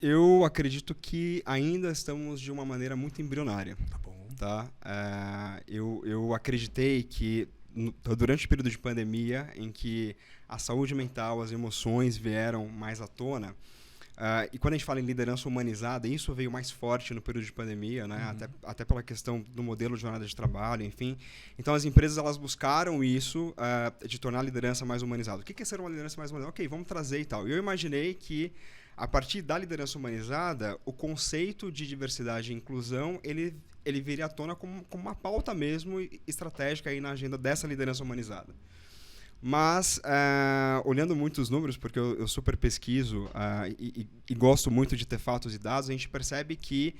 Eu acredito que ainda estamos de uma maneira muito embrionária. Tá bom. Tá? Eu acreditei que durante o período de pandemia, em que a saúde mental, as emoções vieram mais à tona, e quando a gente fala em liderança humanizada, isso veio mais forte no período de pandemia, né? Até pela questão do modelo de jornada de trabalho, enfim. Então, as empresas elas buscaram isso, de tornar a liderança mais humanizada. O que é ser uma liderança mais humanizada? Ok, vamos trazer e tal. E eu imaginei que, a partir da liderança humanizada, o conceito de diversidade e inclusão, ele viria à tona como uma pauta mesmo estratégica aí na agenda dessa liderança humanizada. Mas, olhando muitos números, porque eu super pesquiso e gosto muito de ter fatos e dados, a gente percebe que,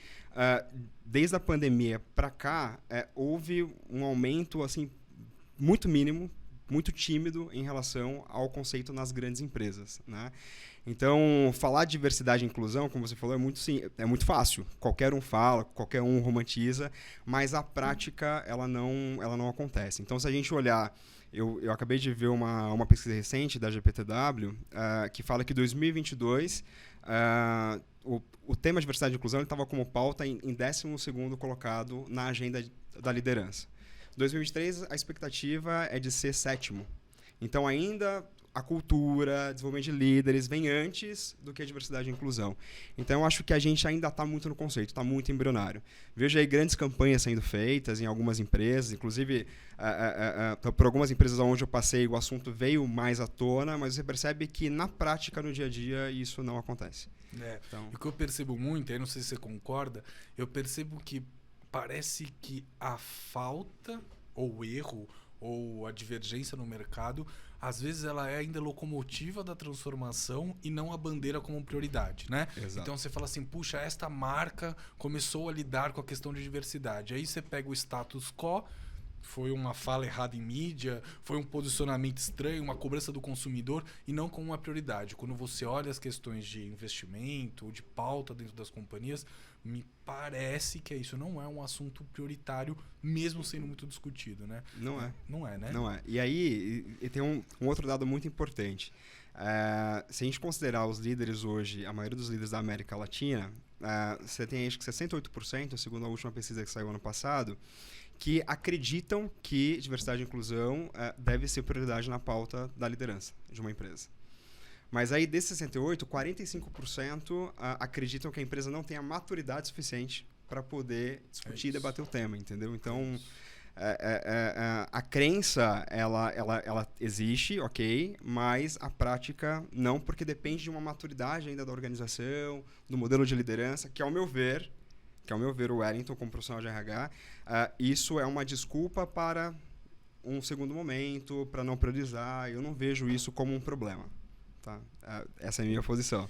desde a pandemia para cá, houve um aumento assim, muito mínimo, muito tímido em relação ao conceito nas grandes empresas, né? Então, falar de diversidade e inclusão, como você falou, é muito fácil. Qualquer um fala, qualquer um romantiza, mas a prática ela não acontece. Então, se a gente olhar, eu acabei de ver uma pesquisa recente da GPTW, que fala que em 2022 o tema diversidade e inclusão estava como pauta em 12º colocado na agenda da liderança. Em 2023, a expectativa é de ser 7º. Então, ainda a cultura, desenvolvimento de líderes vem antes do que a diversidade e inclusão. Então, eu acho que a gente ainda está muito no conceito, está muito embrionário. Vejo aí grandes campanhas sendo feitas em algumas empresas, inclusive por algumas empresas onde eu passei, o assunto veio mais à tona, mas você percebe que na prática, no dia a dia, isso não acontece. Então... O que eu percebo muito, aí não sei se você concorda, eu percebo que parece que a falta ou o erro ou a divergência no mercado, às vezes ela é ainda locomotiva da transformação e não a bandeira como prioridade, né? Exato. Então você fala assim, puxa, esta marca começou a lidar com a questão de diversidade. Aí você pega o status quo, foi uma fala errada em mídia, foi um posicionamento estranho, uma cobrança do consumidor e não como uma prioridade. Quando você olha as questões de investimento ou de pauta dentro das companhias, me parece que isso não é um assunto prioritário, mesmo sendo muito discutido, né? Não é. Não é, né? Não é. E aí tem um outro dado muito importante. Se a gente considerar os líderes hoje, a maioria dos líderes da América Latina, você tem acho que 68%, segundo a última pesquisa que saiu ano passado, que acreditam que diversidade e inclusão deve ser prioridade na pauta da liderança de uma empresa. Mas aí, desses 68%, 45% acreditam que a empresa não tem a maturidade suficiente para poder discutir e debater o tema, entendeu? Então, a crença, ela existe, ok, mas a prática não, porque depende de uma maturidade ainda da organização, do modelo de liderança, que ao meu ver, o Wellington, como profissional de RH, isso é uma desculpa para um segundo momento, para não priorizar. Eu não vejo isso como um problema. Tá? Essa é a minha posição.